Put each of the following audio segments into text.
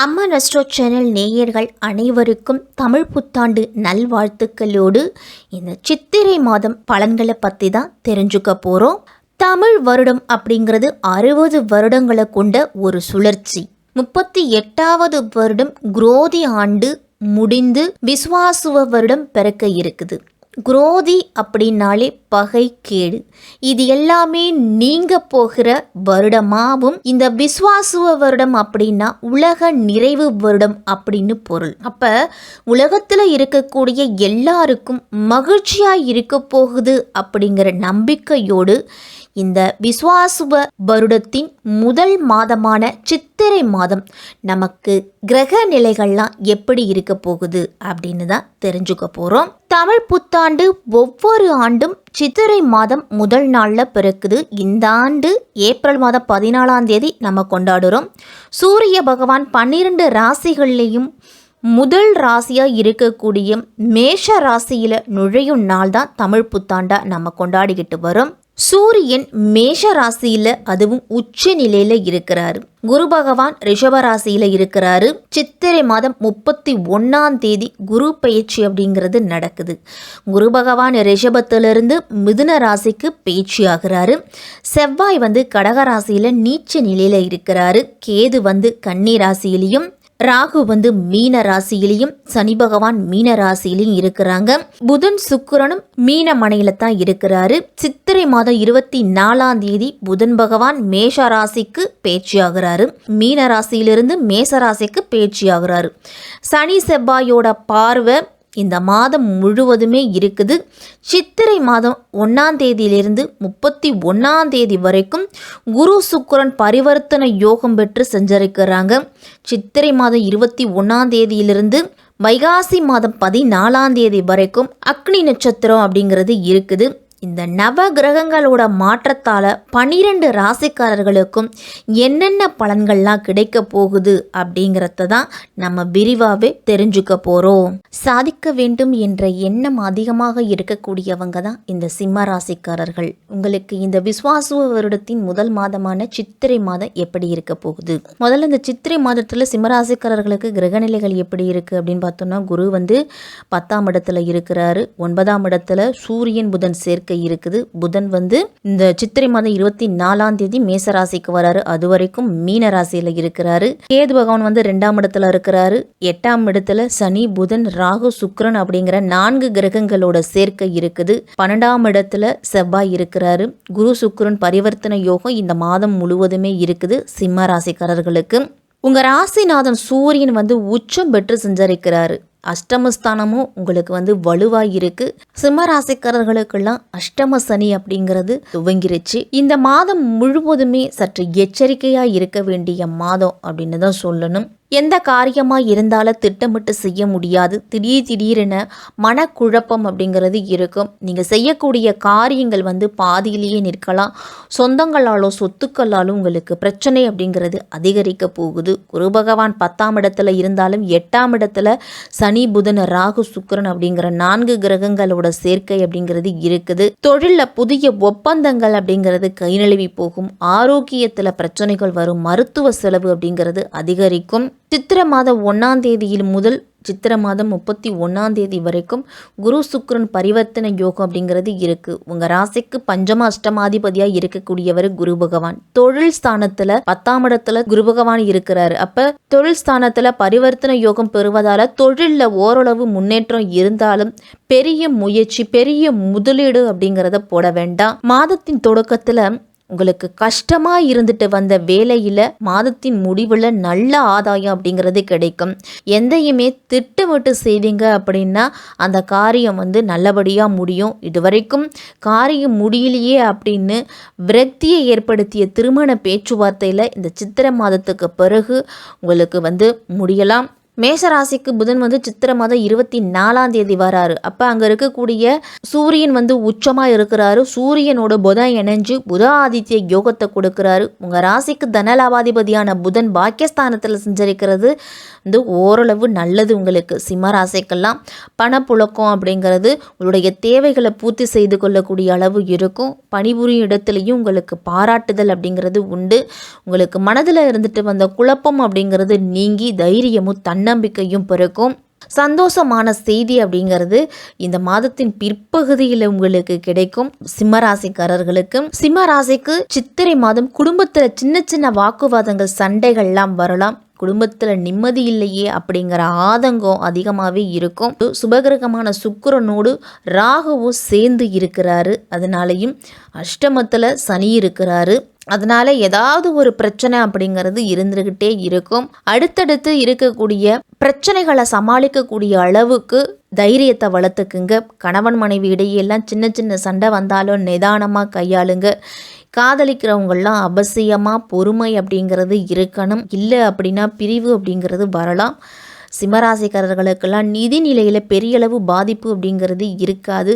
அம்மா நஸ்ட்ரோ சேனல் நேயர்கள் அனைவருக்கும் தமிழ் புத்தாண்டு நல்வாழ்த்துக்களோடு இந்த சித்திரை மாதம் பலன்களை பற்றி தான் தெரிஞ்சுக்க போகிறோம். தமிழ் வருடம் அப்படிங்கிறது 60 வருடங்களை கொண்ட ஒரு சுழற்சி. 38வது வருடம் குரோதி ஆண்டு முடிந்து விஸ்வாசுவ வருடம் பிறக்க இருக்குது. குரோதி அப்படின்னாலே பகை கேடு, இது எல்லாமே நீங்க போகிற வருடமாகவும் இந்த விஸ்வாசுவ வருடம் அப்படின்னா உலக நிறைவு வருடம் அப்படின்னு பொருள். அப்ப உலகத்துல இருக்கக்கூடிய எல்லாருக்கும் மகிழ்ச்சியா இருக்க போகுது அப்படிங்கிற நம்பிக்கையோடு இந்த விஸ்வாசுவ வருடத்தின் முதல் மாதமான சித்திரை மாதம் நமக்கு கிரக நிலைகள்லாம் எப்படி இருக்க போகுது அப்படின்னு தான் தெரிஞ்சுக்க போகிறோம். தமிழ் புத்தாண்டு ஒவ்வொரு ஆண்டும் சித்திரை மாதம் முதல் நாளில் பிறக்குது. இந்த ஆண்டு ஏப்ரல் மாதம் 14ஆம் தேதி நம்ம கொண்டாடுறோம். சூரிய பகவான் 12 ராசிகள்லேயும் முதல் ராசியாக இருக்கக்கூடிய மேஷ ராசியில் நுழையும் நாள் தான் தமிழ் புத்தாண்டா நம்ம கொண்டாடிக்கிட்டு வரோம். சூரியன் மேஷ ராசியில் அதுவும் உச்ச நிலையில் இருக்கிறாரு. குரு பகவான் ரிஷப ராசியில் இருக்கிறாரு. சித்திரை மாதம் 31ஆம் தேதி குரு பயிற்சி அப்படிங்கிறது நடக்குது. குரு பகவான் ரிஷபத்திலிருந்து மிதுன ராசிக்கு பயிற்சி ஆகிறாரு. செவ்வாய் கடக ராசியில் நீச்ச நிலையில் இருக்கிறாரு. கேது கன்னி ராசியிலையும், ராகு மீன ராசியிலையும், சனி பகவான் மீன ராசியிலையும் இருக்கிறாங்க. புதன் சுக்கிரனும் மீன மனையில தான் இருக்கிறாரு. சித்திரை மாதம் 24ஆம் தேதி புதன் பகவான் மேஷ ராசிக்கு பேச்சு ஆகிறாரு. மீன ராசியிலிருந்து மேச ராசிக்கு பேச்சு ஆகிறாரு. சனி செவ்வாயோட பார்வை இந்த மாதம் முழுவதுமே இருக்குது. சித்திரை மாதம் 1ஆம் தேதியிலிருந்து 31ஆம் தேதி வரைக்கும் குரு சுக்கிரன் பரிவர்த்தனை யோகம் பெற்று சஞ்சரிக்கிறாங்க. சித்திரை மாதம் 21ஆம் தேதியிலிருந்து வைகாசி மாதம் 14ஆம் தேதி வரைக்கும் அக்னி நட்சத்திரம் அப்படிங்கிறது இருக்குது. இந்த நவ கிரகங்களோட மாற்றத்தால் 12 ராசிக்காரர்களுக்கும் என்னென்ன பலன்கள்லாம் கிடைக்க போகுது அப்படிங்கிறத தான் நம்ம விரிவாகவே தெரிஞ்சுக்க போகிறோம். சாதிக்க வேண்டும் என்ற எண்ணம் அதிகமாக இருக்கக்கூடியவங்க தான் இந்த சிம்ம ராசிக்காரர்கள். உங்களுக்கு இந்த விஸ்வாசுவ வருடத்தின் முதல் மாதமான சித்திரை மாதம் எப்படி இருக்க போகுது? முதல்ல இந்த சித்திரை மாதத்தில் சிம்ம ராசிக்காரர்களுக்கு கிரகநிலைகள் எப்படி இருக்குது அப்படின்னு பார்த்தோம்னா, குரு 10ஆம் இடத்துல இருக்கிறாரு. 9ஆம் இடத்துல சூரியன் புதன் சேர்க்கை இருக்குது. புதன் இந்த சித்திரை மாதம் 24ஆம் தேதி மேச ராசிக்கு வராரு. அது வரைக்கும் மீன ராசியில இருக்கிறாரு. கேது பகவான் 2ஆம் இடத்துல இருக்கிறாரு. 8ஆம் இடத்துல சனி, புதன், ராகு, சுக்கிரன் அப்படிங்கிற 4 கிரகங்களோட சேர்க்கை இருக்குது. 12ஆம் இடத்துல செவ்வாய் இருக்கிறாரு. குரு சுக்கிரன் பரிவர்த்தனை யோகம் இந்த மாதம் முழுவதுமே இருக்குது சிம்ம ராசிக்காரர்களுக்கு. உங்க ராசிநாதன் சூரியன் உச்சம் பெற்று சஞ்சரிக்கிறாரு. அஷ்டமஸ்தானமும் உங்களுக்கு வலுவாக இருக்கு. சிம்ம ராசிக்காரர்களுக்கெல்லாம் அஷ்டம சனி அப்படிங்கிறது துவங்கிருச்சு. இந்த மாதம் முழுவதுமே சற்று எச்சரிக்கையாக இருக்க வேண்டிய மாதம் அப்படின்னு தான் சொல்லணும். எந்த காரியமாக இருந்தாலும் திட்டமிட்டு செய்ய முடியாது. திடீரென மனக்குழப்பம் அப்படிங்கிறது இருக்கும். நீங்கள் செய்யக்கூடிய காரியங்கள் பாதியிலேயே நிற்கலாம். சொந்தங்களாலோ சொத்துக்களாலும் உங்களுக்கு பிரச்சனை அப்படிங்கிறது அதிகரிக்க போகுது. குரு பகவான் 10ஆம் இடத்துல இருந்தாலும் 8ஆம் இடத்துல சனி, புதன், ராகு, சுக்கிரன் அப்படிங்கிற 4 கிரகங்களோட சேர்க்கை அப்படிங்கிறது இருக்குது. தொழிலில் புதிய ஒப்பந்தங்கள் அப்படிங்கிறது கை நழுவி போகும். ஆரோக்கியத்தில் பிரச்சனைகள் வரும். மருத்துவ செலவு அப்படிங்கிறது அதிகரிக்கும். சித்திரை மாதம் 1ஆம் தேதியில் முதல் சித்திரை மாதம் 31ஆம் தேதி வரைக்கும் குரு சுக்கிரன் பரிவர்த்தனை யோகம் அப்படிங்கிறது இருக்கு. உங்க ராசிக்கு பஞ்சம அஷ்டமாதிபதியாக இருக்கக்கூடியவர் குரு பகவான். தொழில் ஸ்தானத்துல 10ஆம் இடத்துல குரு பகவான் இருக்கிறாரு. அப்ப தொழில் ஸ்தானத்துல பரிவர்த்தனை யோகம் பெறுவதால தொழில்ல ஓரளவு முன்னேற்றம் இருந்தாலும் பெரிய முயற்சி, பெரிய முதலீடு அப்படிங்கிறத போட வேண்டாம். மாதத்தின் தொடக்கத்துல உங்களுக்கு கஷ்டமாக இருந்துட்டு வந்த வேலையில் மாதத்தின் முடிவில் நல்ல ஆதாயம் அப்படிங்கிறது கிடைக்கும். எந்தையுமே திட்டமிட்டு செய்வீங்க அப்படின்னா அந்த காரியம் நல்லபடியாக முடியும். இதுவரைக்கும் காரியம் முடியலையே அப்படின்னு விரக்தியை ஏற்படுத்திய திருமண பேச்சுவார்த்தையில் இந்த சித்திரை மாதத்துக்கு பிறகு உங்களுக்கு முடியலாம். மேஷராசிக்கு புதன் வந்து சித்திரை மாதம் 24ஆம் தேதி வராரு. அப்போ அங்கே இருக்கக்கூடிய சூரியன் வந்து உச்சமாக இருக்கிறாரு. சூரியனோட புதன் இணைஞ்சு புத ஆதித்ய யோகத்தை கொடுக்குறாரு. உங்கள் ராசிக்கு தனலாபாதிபதியான புதன் பாக்கியஸ்தானத்தில் செஞ்சிருக்கிறது வந்து ஓரளவு நல்லது. உங்களுக்கு சிம்ம ராசிக்கெல்லாம் பணப்புழக்கம் அப்படிங்கிறது உங்களுடைய தேவைகளை பூர்த்தி செய்து கொள்ளக்கூடிய அளவு இருக்கும். பணிபுரியும் இடத்துலையும் உங்களுக்கு பாராட்டுதல் அப்படிங்கிறது உண்டு. உங்களுக்கு மனதில் இருந்துட்டு வந்த குழப்பம் அப்படிங்கிறது நீங்கி தைரியமும் தன்னம்பிக்கையும் பிறக்கும். சந்தோஷமான செய்தி அப்படிங்கிறது இந்த மாதத்தின் பிற்பகுதியில் உங்களுக்கு கிடைக்கும். சிம்மராசிக்காரர்களுக்கு சிம்மராசிக்கு சித்திரை மாதம் குடும்பத்தில் சின்ன சின்ன வாக்குவாதங்கள் சண்டைகள்லாம் வரலாம். குடும்பத்தில் நிம்மதி இல்லையே அப்படிங்கிற ஆதங்கம் அதிகமாகவே இருக்கும். சுபகிரகமான சுக்கிரனோடு ராகுவும் சேர்ந்து இருக்கிறாரு. அதனாலையும் அஷ்டமத்தில் சனி இருக்கிறாரு. அதனால ஏதாவது ஒரு பிரச்சனை அப்படிங்கிறது இருந்துகிட்டே இருக்கும். அடுத்தடுத்து இருக்கக்கூடிய பிரச்சனைகளை சமாளிக்கக்கூடிய அளவுக்கு தைரியத்தை வளர்த்துக்குங்க. கணவன் மனைவி இடையெல்லாம் சின்ன சின்ன சண்டை வந்தாலும் நிதானமாக கையாளுங்க. காதலிக்கிறவங்கெல்லாம் அவசியமாக பொறுமை அப்படிங்கிறது இருக்கணும். இல்லை அப்படின்னா பிரிவு அப்படிங்கிறது வரலாம். சிம்மராசிக்காரர்களுக்கெல்லாம் நிதி நிலையில் பெரிய அளவு பாதிப்பு அப்படிங்கிறது இருக்காது.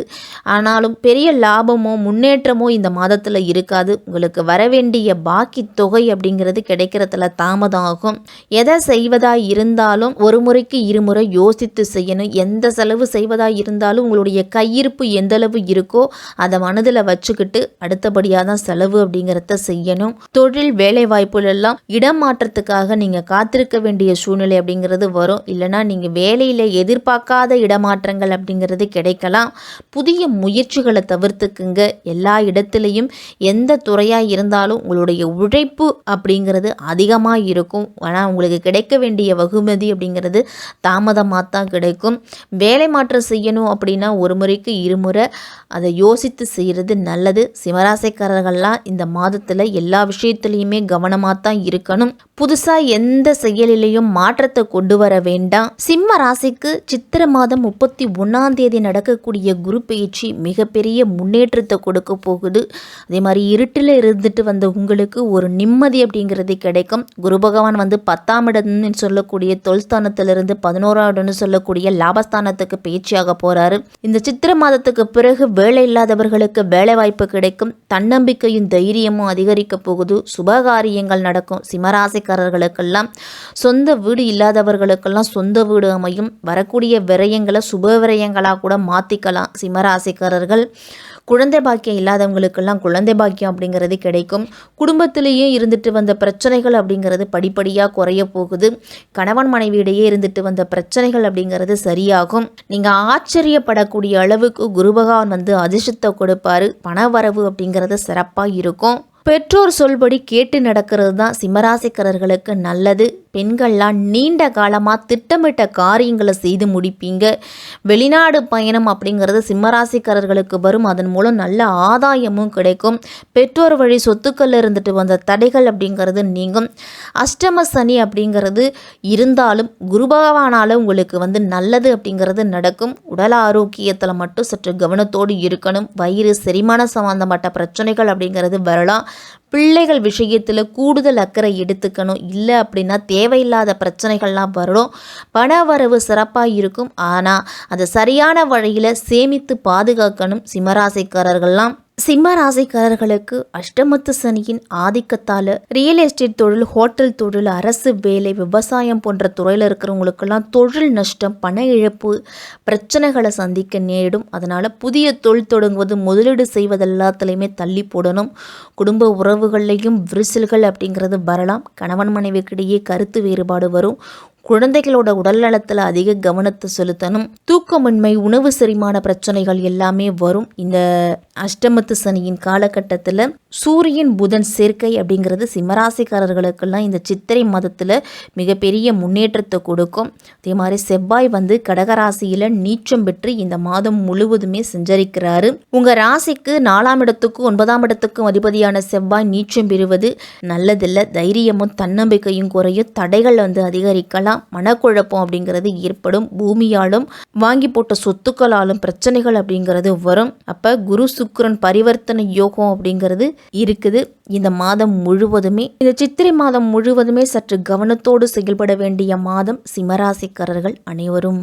ஆனாலும் பெரிய லாபமோ முன்னேற்றமோ இந்த மாதத்தில் இருக்காது. உங்களுக்கு வரவேண்டிய பாக்கி தொகை அப்படிங்கிறது கிடைக்கிறதுல தாமதம் ஆகும். எதை செய்வதாக இருந்தாலும் ஒரு முறைக்கு இருமுறை யோசித்து செய்யணும். எந்த செலவு செய்வதாக இருந்தாலும் உங்களுடைய கையிருப்பு எந்தளவு இருக்கோ அதை மனதில் வச்சுக்கிட்டு அடுத்தபடியாக தான் செலவு அப்படிங்கிறத செய்யணும். தொழில் வேலை வாய்ப்புகளெல்லாம் இடமாற்றத்துக்காக நீங்கள் காத்திருக்க வேண்டிய சூழ்நிலை அப்படிங்கிறது வரும். இல்லைனா நீங்கள் வேலையில் எதிர்பார்க்காத இடமாற்றங்கள் அப்படிங்கிறது கிடைக்கலாம். புதிய முயற்சிகளை தவிர்த்துக்குங்க. எல்லா இடத்துலையும் எந்த துறையாக இருந்தாலும் உங்களுடைய உழைப்பு அப்படிங்கிறது அதிகமாக இருக்கும். ஆனால் உங்களுக்கு கிடைக்க வேண்டிய வகுமதி அப்படிங்கிறது தாமதமாக தான் கிடைக்கும். வேலை மாற்றம் செய்யணும் அப்படின்னா ஒரு முறைக்கு இருமுறை அதை யோசித்து செய்கிறது நல்லது. சிம்மராசிக்காரர்கள்லாம் இந்த மாதத்தில் எல்லா விஷயத்துலையுமே கவனமாக தான் இருக்கணும். புதுசாக எந்த செயலிலையும் மாற்றத்தை கொண்டு வர வேண்டாம். சிம்ம ராசிக்கு சித்திரை மாதம் 31ஆம் தேதி நடக்கக்கூடிய குரு பயிற்சி மிகப்பெரிய முன்னேற்றத்தை கொடுக்க போகுது. அதே மாதிரி இருட்டில் இருந்துட்டு வந்த உங்களுக்கு ஒரு நிம்மதி அப்படிங்கிறது கிடைக்கும். குரு பகவான் வந்து 10ஆம் இடம்னு சொல்லக்கூடிய தொல்ஸ்தானத்திலிருந்து 11ஆம் இடம்னு சொல்லக்கூடிய லாபஸ்தானத்துக்கு பயிற்சியாக போறாரு. இந்த சித்திரை மாதத்துக்கு பிறகு வேலை இல்லாதவர்களுக்கு வேலை வாய்ப்பு கிடைக்கும். தன்னம்பிக்கையும் தைரியமும் அதிகரிக்க போகுது. சுபகாரியங்கள் நடக்கும். சிம்மராசிக்காரர்களுக்கெல்லாம் சொந்த வீடு இல்லாதவர்களுக்கெல்லாம் சொந்த வீடு அமையும். வரக்கூடிய விரயங்களை சுப விரயங்களாக கூட மாற்றிக்கலாம். சிம்மராசிக்காரர்கள் குழந்தை பாக்கியம் இல்லாதவங்களுக்கெல்லாம் குழந்தை பாக்கியம் அப்படிங்கிறது கிடைக்கும். குடும்பத்திலேயே இருந்துட்டு வந்த பிரச்சனைகள் அப்படிங்கிறது படிப்படியாக குறைய போகுது. கணவன் மனைவியிடையே இருந்துட்டு வந்த பிரச்சனைகள் அப்படிங்கிறது சரியாகும். நீங்கள் ஆச்சரியப்படக்கூடிய அளவுக்கு குரு பகவான் வந்து அதிர்ஷ்டத்தை கொடுப்பாரு. பண வரவு அப்படிங்கிறது சிறப்பாக இருக்கும். பெற்றோர் சொல்படி கேட்டு நடக்கிறது தான் சிம்மராசிக்காரர்களுக்கு நல்லது. பெண்கள்லாம் நீண்ட காலமாக திட்டமிட்ட காரியங்களை செய்து முடிப்பீங்க. வெளிநாடு பயணம் அப்படிங்கிறது சிம்மராசிக்காரர்களுக்கு வரும். அதன் மூலம் நல்ல ஆதாயமும் கிடைக்கும். பெற்றோர் வழி சொத்துக்கள் இருந்துட்டு வந்த தடைகள் அப்படிங்கிறது நீங்கும். அஷ்டம சனி அப்படிங்கிறது இருந்தாலும் குரு பகவானால் உங்களுக்கு வந்து நல்லது அப்படிங்கிறது நடக்கும். உடல் ஆரோக்கியத்தில் மட்டும் சற்று கவனத்தோடு இருக்கணும். வயிறு செரிமான சம்பந்தப்பட்ட பிரச்சனைகள் அப்படிங்கிறது வரலாம். பிள்ளைகள் விஷயத்தில் கூடுதல் அக்கறை எடுத்துக்கணும். இல்லை அப்படின்னா தேவையில்லாத பிரச்சனைகள்லாம் வரும். பண வரவு சிறப்பாக இருக்கும். ஆனால் அதை சரியான வழியில் சேமித்து பாதுகாக்கணும். சிம்மராசிக்காரர்கள்லாம் சிம்மராசிக்காரர்களுக்கு அஷ்டமத்து சனியின் ஆதிக்கத்தால் ரியல் எஸ்டேட் தொழில், ஹோட்டல் தொழில், அரசு வேலை, விவசாயம் போன்ற துறையில் இருக்கிறவங்களுக்கெல்லாம் தொழில் நஷ்டம், பண இழப்பு, பிரச்சனைகளை சந்திக்க நேரிடும். அதனால் புதிய தொழில் தொடங்குவது, முதலீடு செய்வது எல்லாத்துலேயுமே தள்ளி போடணும். குடும்ப உறவுகள்லேயும் விரிசல்கள் அப்படிங்கிறது வரலாம். கணவன் மனைவிக்கிடையே கருத்து வேறுபாடு வரும். குழந்தைகளோட உடல் நலத்தில் அதிக கவனத்தை செலுத்தணும். தூக்கமின்மை, உணவு செரிமான பிரச்சனைகள் எல்லாமே வரும். இந்த அஷ்டமத்து சனியின் காலகட்டத்தில் சூரியன் புதன் சேர்க்கை அப்படிங்கிறது சிம்மராசிக்காரர்களுக்கெல்லாம் இந்த சித்திரை மாதத்தில் மிகப்பெரிய முன்னேற்றத்தை கொடுக்கும். அதே மாதிரி செவ்வாய் வந்து கடகராசியில் நீச்சம் பெற்று இந்த மாதம் முழுவதுமே சஞ்சரிக்கிறாரு. உங்கள் ராசிக்கு 4ஆம் இடத்துக்கும் 9ஆம் இடத்துக்கும் அதிபதியான செவ்வாய் நீச்சம் பெறுவது நல்லதில்லை. தைரியமும் தன்னம்பிக்கையும் குறையும். தடைகள் வந்து அதிகரிக்கலாம். மனக்குழப்பம் அப்படிங்கிறது ஏற்படும். பூமியாலும் வாங்கி போட்ட சொத்துக்களாலும் பிரச்சனைகள் அப்படிங்கிறது வரும். அப்போ குரு சுக்கிரன் பரிவர்த்தனை யோகம் அப்படிங்கிறது இருக்குது. இந்த மாதம் முழுவதுமே, இந்த சித்திரை மாதம் முழுவதுமே சற்று கவனத்தோடு செயல்பட வேண்டிய மாதம் சிம்மராசிக்காரர்கள் அனைவரும்.